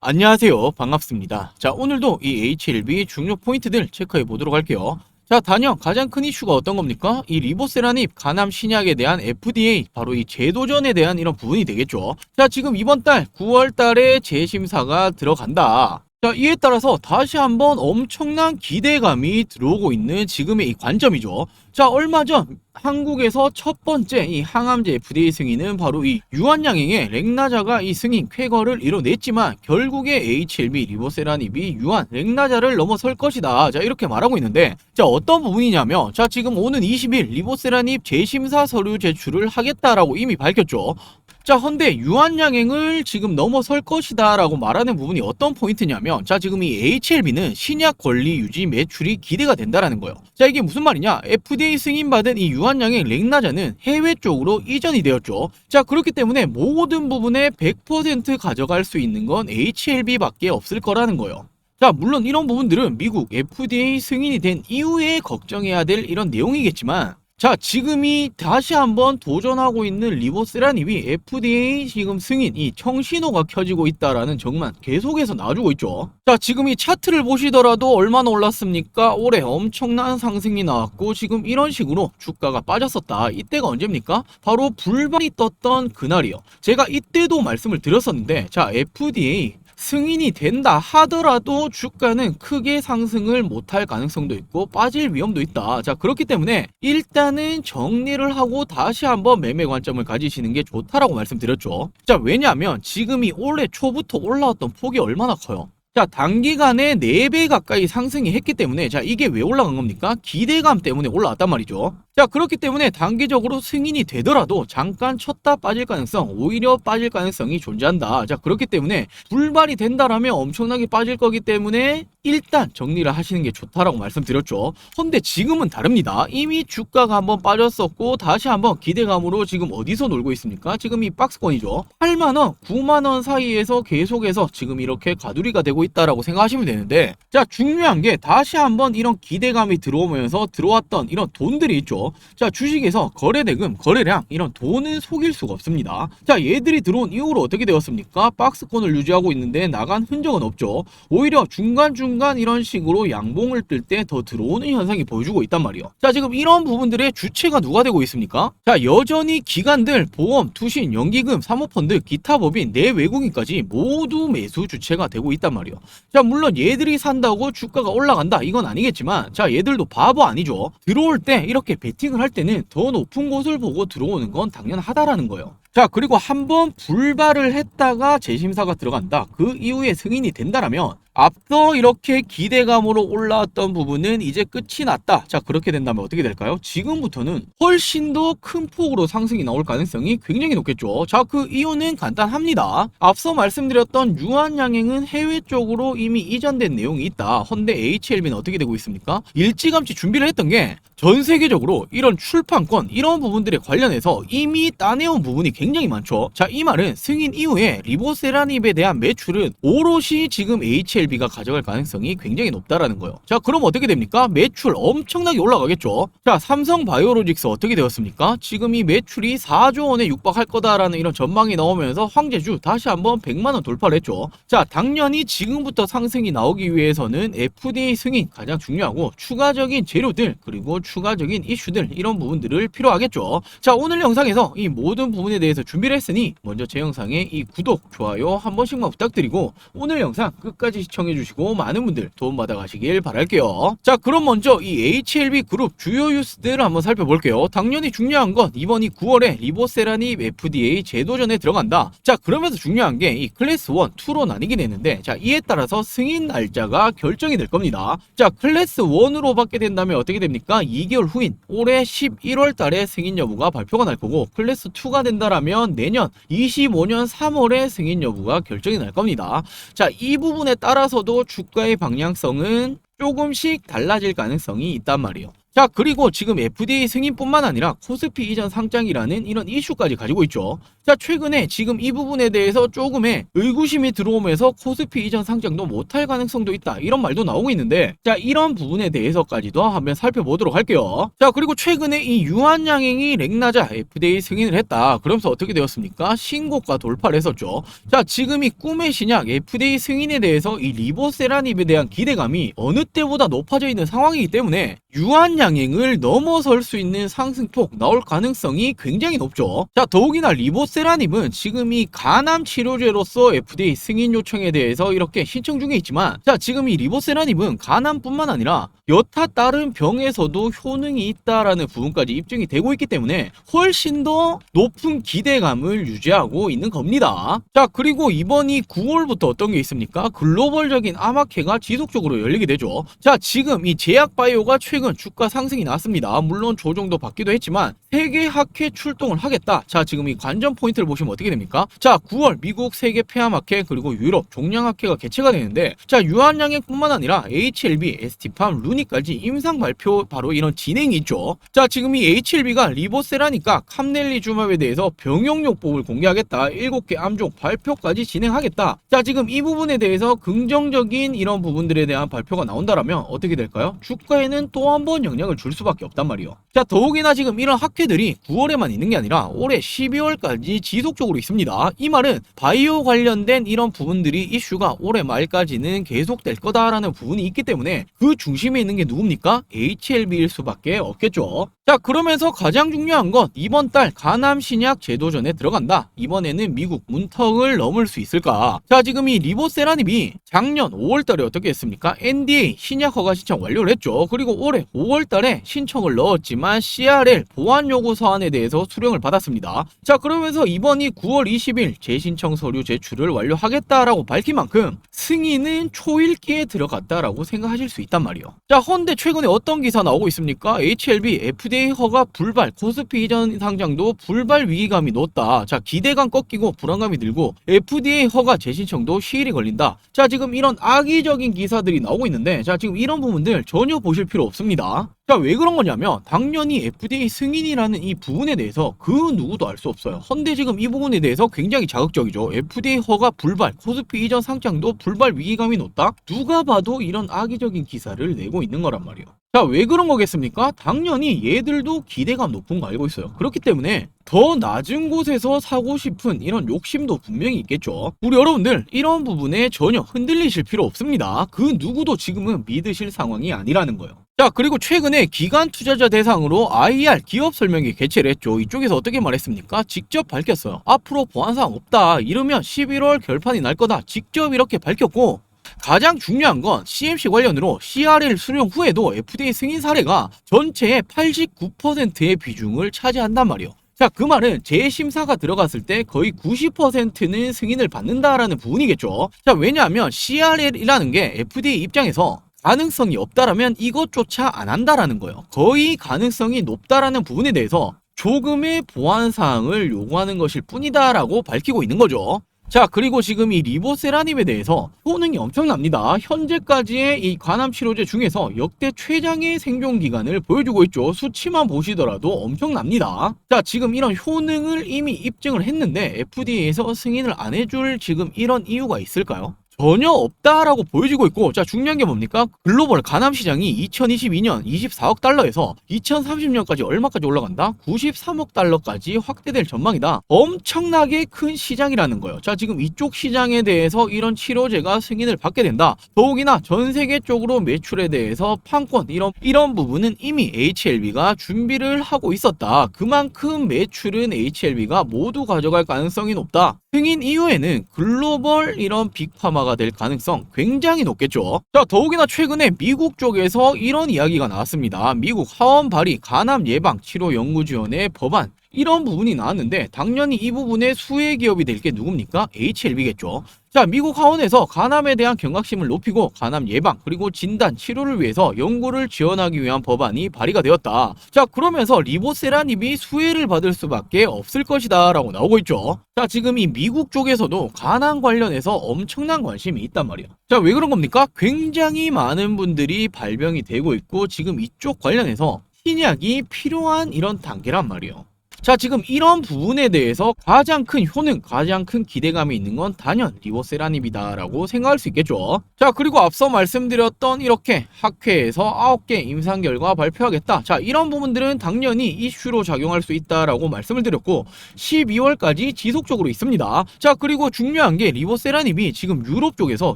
안녕하세요. 반갑습니다. 자, 오늘도 이 HLB 중요 포인트들 체크해 보도록 할게요. 자, 단연 가장 큰 이슈가 어떤 겁니까? 이 리보세라닙 간암 신약에 대한 FDA, 바로 이 재도전에 대한 이런 부분이 되겠죠. 자, 지금 이번 달 9월 달에 재심사가 들어간다. 자, 이에 따라서 다시 한번 엄청난 기대감이 들어오고 있는 지금의 이 관점이죠. 자, 얼마 전 한국에서 첫 번째 이 항암제 FDA 승인은 바로 이 유한양행의 렉나자가 이 승인 쾌거를 이뤄냈지만 결국에 HLB 리보세라닙이 유한 렉나자를 넘어설 것이다. 자, 이렇게 말하고 있는데, 자, 어떤 부분이냐면, 자, 지금 오는 20일 리보세라닙 재심사 서류 제출을 하겠다라고 이미 밝혔죠. 자, 헌데 유한양행을 지금 넘어설 것이다 라고 말하는 부분이 어떤 포인트냐면, 자, 지금 이 HLB는 신약 권리 유지 매출이 기대가 된다라는 거예요. 자, 이게 무슨 말이냐? FDA 승인받은 이 유한양행 렉나자는 해외 쪽으로 이전이 되었죠. 자, 그렇기 때문에 모든 부분에 100% 가져갈 수 있는 건 HLB밖에 없을 거라는 거예요. 자, 물론 이런 부분들은 미국 FDA 승인이 된 이후에 걱정해야 될 이런 내용이겠지만, 자, 지금이 다시 한번 도전하고 있는 리보세라닙이 FDA 지금 승인, 이 청신호가 켜지고 있다라는 정만 계속해서 나와주고 있죠. 자, 지금 이 차트를 보시더라도 얼마나 올랐습니까? 올해 엄청난 상승이 나왔고, 지금 이런 식으로 주가가 빠졌었다. 이때가 언제입니까? 바로 불발이 떴던 그날이요. 제가 이때도 말씀을 드렸었는데, 자, FDA 승인이 된다 하더라도 주가는 크게 상승을 못할 가능성도 있고 빠질 위험도 있다. 자, 그렇기 때문에 일단은 정리를 하고 다시 한번 매매 관점을 가지시는 게 좋다라고 말씀드렸죠. 자, 왜냐하면 지금이 올해 초부터 올라왔던 폭이 얼마나 커요. 자, 단기간에 4배 가까이 상승이 했기 때문에, 자, 이게 왜 올라간 겁니까? 기대감 때문에 올라왔단 말이죠. 자, 그렇기 때문에 단기적으로 승인이 되더라도 잠깐 쳤다 빠질 가능성, 오히려 빠질 가능성이 존재한다. 자, 그렇기 때문에 불발이 된다라면 엄청나게 빠질 거기 때문에 일단 정리를 하시는 게 좋다라고 말씀드렸죠. 근데 지금은 다릅니다. 이미 주가가 한번 빠졌었고 다시 한번 기대감으로 지금 어디서 놀고 있습니까? 지금 이 박스권이죠. 8만원, 9만원 사이에서 계속해서 지금 이렇게 가두리가 되고 있다라고 생각하시면 되는데, 자, 중요한 게 다시 한번 이런 기대감이 들어오면서 들어왔던 이런 돈들이 있죠. 자, 주식에서 거래대금, 거래량, 이런 돈은 속일 수가 없습니다. 자, 얘들이 들어온 이후로 어떻게 되었습니까? 박스권을 유지하고 있는데 나간 흔적은 없죠. 오히려 중간중간 이런 식으로 양봉을 뜰 때 더 들어오는 현상이 보여주고 있단 말이에요. 자, 지금 이런 부분들의 주체가 누가 되고 있습니까? 자, 여전히 기관들, 보험, 투신, 연기금, 사모펀드, 기타 법인, 내외국인까지 모두 매수 주체가 되고 있단 말이에요. 자, 물론 얘들이 산다고 주가가 올라간다 이건 아니겠지만, 자, 얘들도 바보 아니죠. 들어올 때 이렇게 베팅을 할 때는 더 높은 곳을 보고 들어오는 건 당연하다라는 거예요. 자, 그리고 한번 불발을 했다가 재심사가 들어간다, 그 이후에 승인이 된다라면 앞서 이렇게 기대감으로 올라왔던 부분은 이제 끝이 났다. 자, 그렇게 된다면 어떻게 될까요? 지금부터는 훨씬 더 큰 폭으로 상승이 나올 가능성이 굉장히 높겠죠. 자, 그 이유는 간단합니다. 앞서 말씀드렸던 유한양행은 해외 쪽으로 이미 이전된 내용이 있다. 헌데 HLB는 어떻게 되고 있습니까? 일찌감치 준비를 했던 게 전 세계적으로 이런 출판권, 이런 부분들에 관련해서 이미 따내온 부분이 굉장히 많죠. 자, 이 말은 승인 이후에 리보세라닙에 대한 매출은 오롯이 지금 HLB가 가져갈 가능성이 굉장히 높다라는 거예요. 자, 그럼 어떻게 됩니까? 매출 엄청나게 올라가겠죠. 자, 삼성바이오로직스 어떻게 되었습니까? 지금 이 매출이 4조 원에 육박할 거다라는 이런 전망이 나오면서 황제주 다시 한번 100만원 돌파를 했죠. 자, 당연히 지금부터 상승이 나오기 위해서는 FDA 승인 가장 중요하고, 추가적인 재료들, 그리고 추가적인 이슈들, 이런 부분들을 필요하겠죠. 자, 오늘 영상에서 이 모든 부분에 대해서 준비를 했으니 먼저 제 영상에 이 구독, 좋아요 한 번씩만 부탁드리고 오늘 영상 끝까지 시청해주시고 많은 분들 도움받아 가시길 바랄게요. 자, 그럼 먼저 이 HLB 그룹 주요 뉴스들을 한번 살펴볼게요. 당연히 중요한 건 이번이 9월에 리보세라닙 FDA 재도전에 들어간다. 자, 그러면서 중요한 게 이 클래스 1, 2로 나뉘게 되는데, 자, 이에 따라서 승인 날짜가 결정이 될 겁니다. 자, 클래스 1으로 받게 된다면 어떻게 됩니까? 2개월 후인 올해 11월 달에 승인 여부가 발표가 날 거고, 클래스 2가 된다라면 내년 25년 3월에 승인 여부가 결정이 날 겁니다. 자, 이 부분에 따라서도 주가의 방향성은 조금씩 달라질 가능성이 있단 말이에요. 자, 그리고 지금 FDA 승인뿐만 아니라 코스피 이전 상장이라는 이런 이슈까지 가지고 있죠. 자, 최근에 지금 이 부분에 대해서 조금의 의구심이 들어오면서 코스피 이전 상장도 못할 가능성도 있다, 이런 말도 나오고 있는데, 자, 이런 부분에 대해서까지도 한번 살펴보도록 할게요. 자, 그리고 최근에 이 유한양행이 렉나자 FDA 승인을 했다. 그러면서 어떻게 되었습니까? 신고가 돌파를 했었죠. 자, 지금 이 꿈의 신약 FDA 승인에 대해서 이 리보세라닙에 대한 기대감이 어느 때보다 높아져 있는 상황이기 때문에 유한양행을 넘어설 수 있는 상승폭 나올 가능성이 굉장히 높죠. 자, 더욱이나 리보세라닙은 지금 이 간암 치료제로서 FDA 승인 요청에 대해서 이렇게 신청 중에 있지만, 자, 지금 이 리보세라닙은 간암뿐만 아니라 여타 다른 병에서도 효능이 있다라는 부분까지 입증이 되고 있기 때문에 훨씬 더 높은 기대감을 유지하고 있는 겁니다. 자, 그리고 이번이 9월부터 어떤 게 있습니까? 글로벌적인 암학회가 지속적으로 열리게 되죠. 자, 지금 이 제약바이오가 최근 주가 상승이 났습니다. 물론 조정도 받기도 했지만 세계 학회 출동을 하겠다. 자, 지금 이 관전 포인트를 보시면 어떻게 됩니까? 자, 9월 미국 세계 폐암학회 그리고 유럽 종양학회가 개최가 되는데, 자, 유한양행뿐만 아니라 HLB, ST팜, 루니까지 임상 발표 바로 이런 진행이 있죠. 자, 지금 이 HLB가 리보세라니까 캄넬리주맙에 대해서 병용요법을 공개하겠다. 7개 암종 발표까지 진행하겠다. 자, 지금 이 부분에 대해서 긍정적인 이런 부분들에 대한 발표가 나온다라면 어떻게 될까요? 주가에는 또 한 번 영향을 줄 수밖에 없단 말이에요. 자, 더욱이나 지금 이런 학회들이 9월에만 있는 게 아니라 올해 12월까지 지속적으로 있습니다. 이 말은 바이오 관련된 이런 부분들이 이슈가 올해 말까지는 계속될 거다라는 부분이 있기 때문에 그 중심에 있는 게 누굽니까? HLB일 수밖에 없겠죠. 자, 그러면서 가장 중요한 건 이번 달 간암 신약 제도전에 들어간다. 이번에는 미국 문턱을 넘을 수 있을까? 자, 지금 이 리보세라닙이 작년 5월달에 어떻게 했습니까? NDA 신약 허가 신청 완료를 했죠. 그리고 올해 5월달에 신청을 넣었지만 CRL 보완 요구 서한에 대해서 수령을 받았습니다. 자, 그러면서 이번이 9월 20일 재신청 서류 제출을 완료하겠다라고 밝힌 만큼 승인은 초읽기에 들어갔다라고 생각하실 수 있단 말이에요. 자, 헌데 최근에 어떤 기사 나오고 있습니까? HLB, FDA 허가 불발, 코스피 이전 상장도 불발 위기감이 높다. 자, 기대감 꺾이고 불안감이 들고 FDA 허가 재신청도 시일이 걸린다. 자, 지금 이런 악의적인 기사들이 나오고 있는데, 자, 지금 이런 부분들 전혀 보실 필요 없습니다. 자, 왜 그런 거냐면 당연히 FDA 승인이라는 이 부분에 대해서 그 누구도 알 수 없어요. 헌데 지금 이 부분에 대해서 굉장히 자극적이죠. FDA 허가 불발, 코스피 이전 상장도 불발 위기감이 높다? 누가 봐도 이런 악의적인 기사를 내고 있는 거란 말이에요. 자, 왜 그런 거겠습니까? 당연히 얘들도 기대감 높은 거 알고 있어요. 그렇기 때문에 더 낮은 곳에서 사고 싶은 이런 욕심도 분명히 있겠죠. 우리 여러분들 이런 부분에 전혀 흔들리실 필요 없습니다. 그 누구도 지금은 믿으실 상황이 아니라는 거예요. 자, 그리고 최근에 기관 투자자 대상으로 IR 기업 설명회 개최를 했죠. 이쪽에서 어떻게 말했습니까? 직접 밝혔어요. 앞으로 보안사항 없다. 이러면 11월 결판이 날 거다. 직접 이렇게 밝혔고, 가장 중요한 건 CMC 관련으로 CRL 수령 후에도 FDA 승인 사례가 전체의 89%의 비중을 차지한단 말이에요. 자, 그 말은 재심사가 들어갔을 때 거의 90%는 승인을 받는다라는 부분이겠죠. 자, 왜냐하면 CRL이라는 게 FDA 입장에서 가능성이 없다라면 이것조차 안 한다라는 거예요. 거의 가능성이 높다라는 부분에 대해서 조금의 보완 사항을 요구하는 것일 뿐이다라고 밝히고 있는 거죠. 자, 그리고 지금 이 리보세라닙에 대해서 효능이 엄청납니다. 현재까지의 이 간암 치료제 중에서 역대 최장의 생존 기간을 보여주고 있죠. 수치만 보시더라도 엄청납니다. 자, 지금 이런 효능을 이미 입증을 했는데 FDA에서 승인을 안 해줄 지금 이런 이유가 있을까요? 전혀 없다라고 보여지고 있고, 자, 중요한 게 뭡니까? 글로벌 간암 시장이 2022년 24억 달러에서 2030년까지 얼마까지 올라간다? 93억 달러까지 확대될 전망이다. 엄청나게 큰 시장이라는 거예요. 자, 지금 이쪽 시장에 대해서 이런 치료제가 승인을 받게 된다. 더욱이나 전 세계적으로 매출에 대해서 판권 이런 부분은 이미 HLB가 준비를 하고 있었다. 그만큼 매출은 HLB가 모두 가져갈 가능성이 높다. 승인 이후에는 글로벌 이런 빅파마가 될 가능성 굉장히 높겠죠. 자, 더욱이나 최근에 미국 쪽에서 이런 이야기가 나왔습니다. 미국 하원 발의 간암 예방 치료 연구 지원의 법안, 이런 부분이 나왔는데 당연히 이 부분에 수혜 기업이 될 게 누굽니까? HLB겠죠. 자, 미국 하원에서 간암에 대한 경각심을 높이고 간암 예방 그리고 진단 치료를 위해서 연구를 지원하기 위한 법안이 발의가 되었다. 자, 그러면서 리보세라닙이 수혜를 받을 수밖에 없을 것이다 라고 나오고 있죠. 자, 지금 이 미국 쪽에서도 간암 관련해서 엄청난 관심이 있단 말이에요. 자, 왜 그런 겁니까? 굉장히 많은 분들이 발병이 되고 있고 지금 이쪽 관련해서 신약이 필요한 이런 단계란 말이에요. 자, 지금 이런 부분에 대해서 가장 큰 효능, 가장 큰 기대감이 있는 건 단연 리보세라닙이다라고 생각할 수 있겠죠. 자, 그리고 앞서 말씀드렸던 이렇게 학회에서 9개 임상 결과 발표하겠다. 자, 이런 부분들은 당연히 이슈로 작용할 수 있다라고 말씀을 드렸고 12월까지 지속적으로 있습니다. 자, 그리고 중요한 게 리보세라닙이 지금 유럽 쪽에서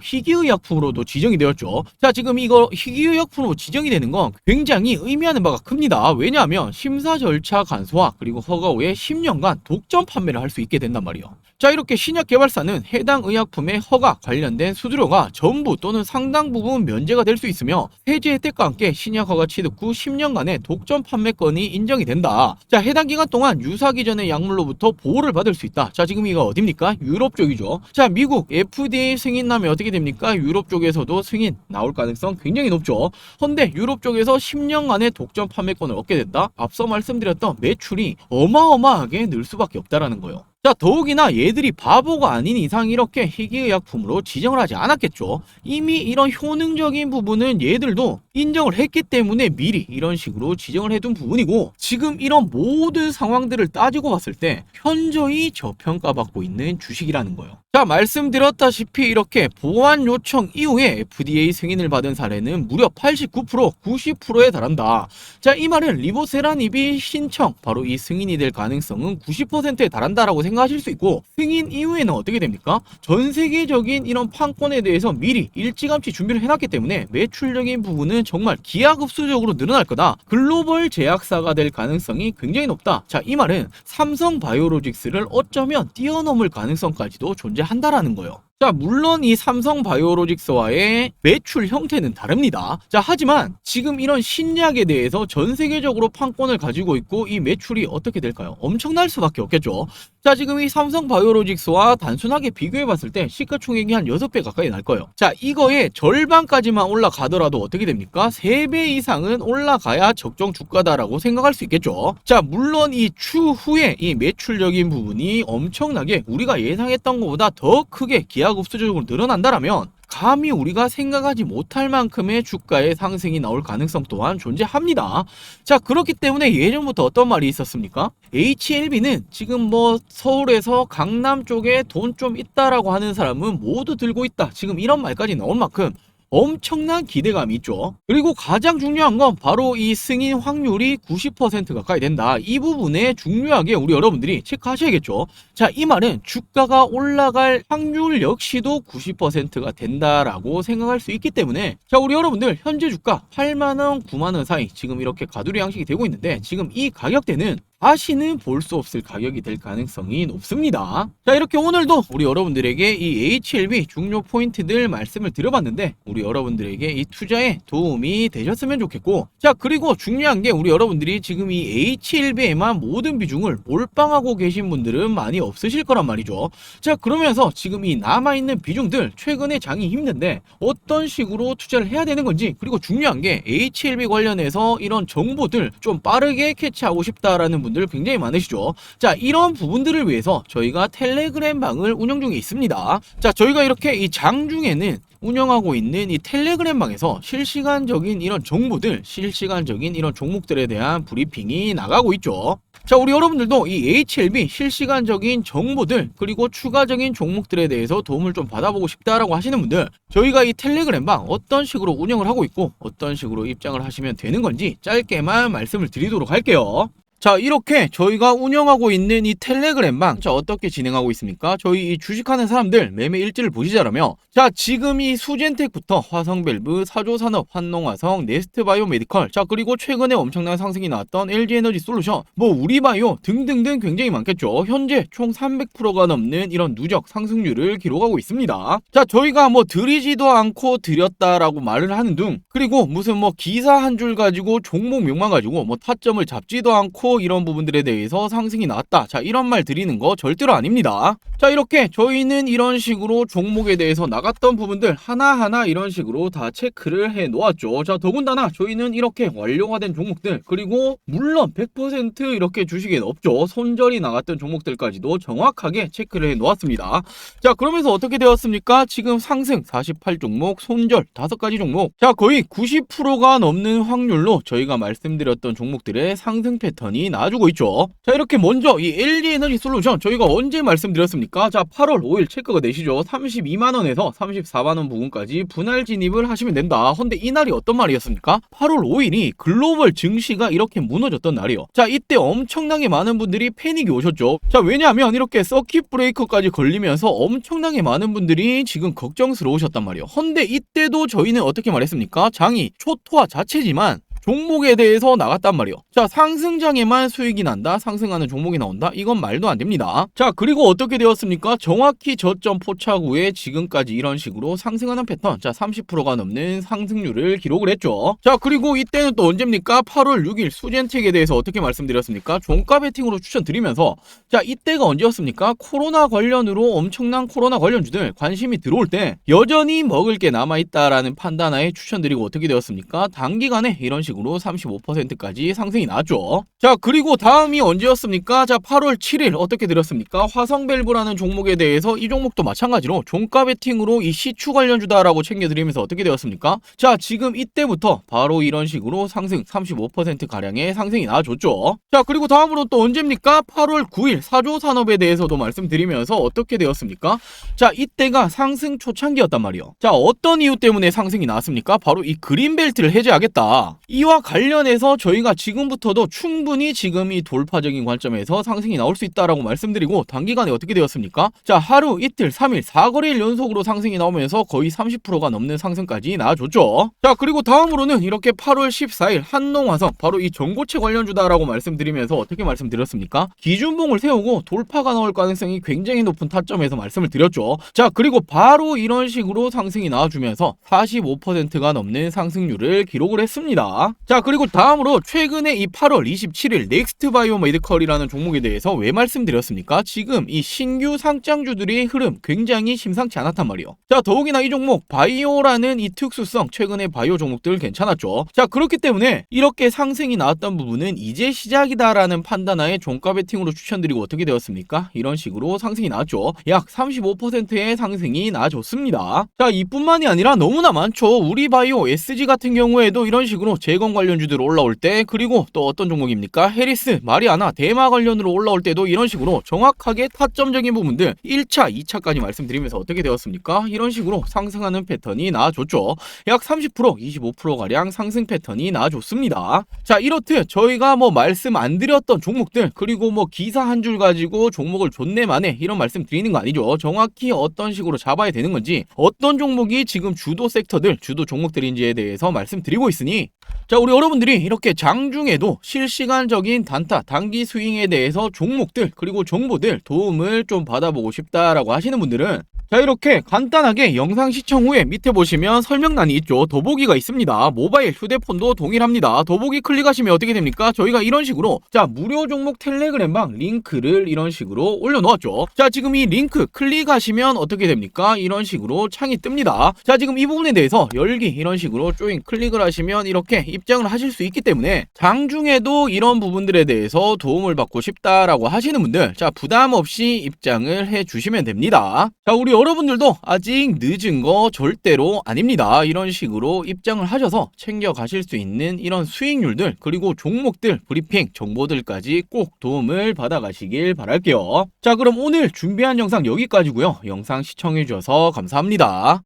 희귀의약품으로도 지정이 되었죠. 자, 지금 이거 희귀의약품으로 지정이 되는 건 굉장히 의미하는 바가 큽니다. 왜냐하면 심사 절차 간소화 그리고 허가 후에 10년간 독점 판매를 할 수 있게 된단 말이에요. 자, 이렇게 신약 개발사는 해당 의약품의 허가 관련된 수수료가 전부 또는 상당 부분 면제가 될 수 있으며 세제 혜택과 함께 신약 허가 취득 후 10년간의 독점 판매권이 인정이 된다. 자, 해당 기간 동안 유사기 전의 약물로부터 보호를 받을 수 있다. 자, 지금 이거 어딥니까? 유럽 쪽이죠. 자, 미국 FDA 승인 나면 어떻게 됩니까? 유럽 쪽에서도 승인 나올 가능성 굉장히 높죠. 헌데 유럽 쪽에서 10년간의 독점 판매권을 얻게 된다? 앞서 말씀드렸던 매출이 어마어마하게 늘 수밖에 없다라는 거예요. 자, 더욱이나 얘들이 바보가 아닌 이상 이렇게 희귀의약품으로 지정을 하지 않았겠죠. 이미 이런 효능적인 부분은 얘들도 인정을 했기 때문에 미리 이런 식으로 지정을 해둔 부분이고, 지금 이런 모든 상황들을 따지고 봤을 때 현저히 저평가받고 있는 주식이라는 거예요. 자, 말씀드렸다시피 이렇게 보완 요청 이후에 FDA 승인을 받은 사례는 무려 89%, 90%에 달한다. 자, 이 말은 리보세라닙이 신청, 바로 이 승인이 될 가능성은 90%에 달한다라고 생각하실 수 있고, 승인 이후에는 어떻게 됩니까? 전 세계적인 이런 판권에 대해서 미리 일찌감치 준비를 해놨기 때문에 매출적인 부분은 정말 기하급수적으로 늘어날 거다. 글로벌 제약사가 될 가능성이 굉장히 높다. 자, 이 말은 삼성 바이오로직스를 어쩌면 뛰어넘을 가능성까지도 존재한다라는 거예요. 자, 물론 이 삼성 바이오로직스와의 매출 형태는 다릅니다. 자, 하지만 지금 이런 신약에 대해서 전 세계적으로 판권을 가지고 있고 이 매출이 어떻게 될까요? 엄청날 수밖에 없겠죠. 자, 지금 이 삼성 바이오로직스와 단순하게 비교해 봤을 때 시가총액이 한 6배 가까이 날 거예요. 자, 이거의 절반까지만 올라가더라도 어떻게 됩니까? 3배 이상은 올라가야 적정 주가다라고 생각할 수 있겠죠. 자, 물론 이 추후에 이 매출적인 부분이 엄청나게 우리가 예상했던 것보다 더 크게 기하급수적으로 늘어난다라면 감히 우리가 생각하지 못할 만큼의 주가의 상승이 나올 가능성 또한 존재합니다. 자, 그렇기 때문에 예전부터 어떤 말이 있었습니까? HLB는 지금 뭐 서울에서 강남 쪽에 돈 좀 있다라고 하는 사람은 모두 들고 있다. 지금 이런 말까지 나올 만큼 엄청난 기대감이 있죠. 그리고 가장 중요한 건 바로 이 승인 확률이 90% 가까이 된다. 이 부분에 중요하게 우리 여러분들이 체크하셔야겠죠. 자, 이 말은 주가가 올라갈 확률 역시도 90%가 된다라고 생각할 수 있기 때문에, 자, 우리 여러분들 현재 주가 8만원, 9만원 사이 지금 이렇게 가두리 양식이 되고 있는데, 지금 이 가격대는 다시는 볼 수 없을 가격이 될 가능성이 높습니다. 자, 이렇게 오늘도 우리 여러분들에게 이 HLB 중요 포인트들 말씀을 드려봤는데 우리 여러분들에게 이 투자에 도움이 되셨으면 좋겠고, 자, 그리고 중요한 게 우리 여러분들이 지금 이 HLB에만 모든 비중을 몰빵하고 계신 분들은 많이 없으실 거란 말이죠. 자, 그러면서 지금 이 남아있는 비중들, 최근에 장이 힘든데 어떤 식으로 투자를 해야 되는 건지, 그리고 중요한 게 HLB 관련해서 이런 정보들 좀 빠르게 캐치하고 싶다라는 분들 굉장히 많으시죠. 자, 이런 부분들을 위해서 저희가 텔레그램 방을 운영 중에 있습니다. 자, 저희가 이렇게 이 장중에는 운영하고 있는 이 텔레그램 방에서 실시간적인 이런 정보들, 실시간적인 이런 종목들에 대한 브리핑이 나가고 있죠. 자, 우리 여러분들도 이 HLB 실시간적인 정보들 그리고 추가적인 종목들에 대해서 도움을 좀 받아보고 싶다라고 하시는 분들, 저희가 이 텔레그램 방 어떤 식으로 운영을 하고 있고 어떤 식으로 입장을 하시면 되는 건지 짧게만 말씀을 드리도록 할게요. 자, 이렇게 저희가 운영하고 있는 이 텔레그램 방, 자, 어떻게 진행하고 있습니까? 저희 이 주식하는 사람들 매매 일지를 보시자라면, 자, 지금 이 수젠텍부터 화성밸브, 사조산업, 환농화성, 네스트바이오 메디컬, 자, 그리고 최근에 엄청난 상승이 나왔던 LG에너지 솔루션, 뭐 우리바이오 등등등 굉장히 많겠죠. 현재 총 300%가 넘는 이런 누적 상승률을 기록하고 있습니다. 자, 저희가 뭐 드리지도 않고 드렸다라고 말을 하는 둥, 그리고 무슨 뭐 기사 한 줄 가지고 종목명만 가지고 뭐 타점을 잡지도 않고 이런 부분들에 대해서 상승이 나왔다, 자, 이런 말 드리는 거 절대로 아닙니다. 자, 이렇게 저희는 이런 식으로 종목에 대해서 나갔던 부분들 하나하나 이런 식으로 다 체크를 해 놓았죠. 자, 더군다나 저희는 이렇게 완료가 된 종목들, 그리고 물론 100% 이렇게 주식에는 없죠. 손절이 나갔던 종목들까지도 정확하게 체크를 해 놓았습니다. 자, 그러면서 어떻게 되었습니까? 지금 상승 48종목, 손절 5가지 종목, 자, 거의 90%가 넘는 확률로 저희가 말씀드렸던 종목들의 상승 패턴이 패턴이 나와주고 있죠. 자, 이렇게 먼저 이 LG에너지 솔루션 저희가 언제 말씀드렸습니까? 자, 8월 5일 체크가 되시죠. 32만원에서 34만원 부근까지 분할 진입을 하시면 된다. 근데 이날이 어떤 말이었습니까? 8월 5일이 글로벌 증시가 이렇게 무너졌던 날이요. 자, 이때 엄청나게 많은 분들이 패닉이 오셨죠. 자, 왜냐하면 이렇게 서킷 브레이커까지 걸리면서 엄청나게 많은 분들이 지금 걱정스러우셨단 말이에요. 근데 이때도 저희는 어떻게 말했습니까? 장이 초토화 자체지만 종목에 대해서 나갔단 말이에요. 자, 상승장에만 수익이 난다, 상승하는 종목이 나온다, 이건 말도 안 됩니다. 자, 그리고 어떻게 되었습니까? 정확히 저점 포착 후에 지금까지 이런 식으로 상승하는 패턴, 자, 30%가 넘는 상승률을 기록을 했죠. 자, 그리고 이때는 또 언제입니까? 8월 6일 수젠텍에 대해서 어떻게 말씀드렸습니까? 종가 베팅으로 추천드리면서, 자, 이때가 언제였습니까? 코로나 관련으로 엄청난 코로나 관련주들 관심이 들어올 때 여전히 먹을 게 남아있다라는 판단하에 추천드리고 어떻게 되었습니까? 단기간에 이런 식으로 35%까지 상승이 나왔죠. 자, 그리고 다음이 언제였습니까? 자, 8월 7일 어떻게 드렸습니까? 화성밸브라는 종목에 대해서 이 종목도 마찬가지로 종가 베팅으로 이 시추 관련주다라고 챙겨드리면서 어떻게 되었습니까? 자, 지금 이때부터 바로 이런 식으로 상승 35%가량의 상승이 나와줬죠. 자, 그리고 다음으로 또 언제입니까? 8월 9일 사조산업에 대해서도 말씀드리면서 어떻게 되었습니까? 자, 이때가 상승 초창기였단 말이에요. 자, 어떤 이유 때문에 상승이 나왔습니까? 바로 이 그린벨트를 해제하겠다. 이와 관련해서 저희가 지금부터도 충분히 지금 이 돌파적인 관점에서 상승이 나올 수 있다라고 말씀드리고 단기간에 어떻게 되었습니까? 자, 하루, 이틀, 3일, 4거래일 연속으로 상승이 나오면서 거의 30%가 넘는 상승까지 나와줬죠. 자, 그리고 다음으로는 이렇게 8월 14일 한농화성 바로 이 전고체 관련주다라고 말씀드리면서 어떻게 말씀드렸습니까? 기준봉을 세우고 돌파가 나올 가능성이 굉장히 높은 타점에서 말씀을 드렸죠. 자, 그리고 바로 이런 식으로 상승이 나와주면서 45%가 넘는 상승률을 기록을 했습니다. 자, 그리고 다음으로 최근에 이 8월 27일 넥스트 바이오 메디컬이라는 종목에 대해서 왜 말씀드렸습니까? 지금 이 신규 상장주들의 흐름 굉장히 심상치 않았단 말이에요. 자, 더욱이나 이 종목 바이오라는 이 특수성 최근에 바이오 종목들 괜찮았죠. 자, 그렇기 때문에 이렇게 상승이 나왔던 부분은 이제 시작이다라는 판단하에 종가 베팅으로 추천드리고 어떻게 되었습니까? 이런 식으로 상승이 나왔죠. 약 35%의 상승이 나와줬습니다. 자, 이뿐만이 아니라 너무나 많죠. 우리 바이오 SG 같은 경우에도 이런 식으로 재건 관련주들 올라올 때, 그리고 또 어떤 종목입니까? 해리스, 마리아나, 대마 관련으로 올라올 때도 이런 식으로 정확하게 타점적인 부분들 1차, 2차까지 말씀드리면서 어떻게 되었습니까? 이런 식으로 상승하는 패턴이 나와줬죠. 약 30%, 25%가량 상승 패턴이 나와줬습니다. 자, 이렇듯 저희가 뭐 말씀 안 드렸던 종목들, 그리고 뭐 기사 한 줄 가지고 종목을 존내만해 이런 말씀 드리는 거 아니죠. 정확히 어떤 식으로 잡아야 되는 건지, 어떤 종목이 지금 주도 섹터들, 주도 종목들인지에 대해서 말씀드리고 있으니, 자, 우리 여러분들이 이렇게 장중에도 실시간적인 단타, 단기 스윙에 대해서 종목들, 그리고 정보들 도움을 좀 받아보고 싶다라고 하시는 분들은 자, 이렇게 간단하게 영상 시청 후에 밑에 보시면 설명란이 있죠. 더보기가 있습니다. 모바일, 휴대폰도 동일합니다. 더보기 클릭하시면 어떻게 됩니까? 저희가 이런 식으로 자, 무료 종목 텔레그램방 링크를 이런 식으로 올려놓았죠. 자, 지금 이 링크 클릭하시면 어떻게 됩니까? 이런 식으로 창이 뜹니다. 자, 지금 이 부분에 대해서 열기 이런 식으로 조인 클릭을 하시면 이렇게 입장을 하실 수 있기 때문에 장중에도 이런 부분들에 대해서 도움을 받고 싶다라고 하시는 분들, 자, 부담 없이 입장을 해 주시면 됩니다. 자, 우리 여러분들도 아직 늦은 거 절대로 아닙니다. 이런 식으로 입장을 하셔서 챙겨 가실 수 있는 이런 수익률들, 그리고 종목들 브리핑 정보들까지 꼭 도움을 받아 가시길 바랄게요. 자, 그럼 오늘 준비한 영상 여기까지고요. 영상 시청해 주셔서 감사합니다.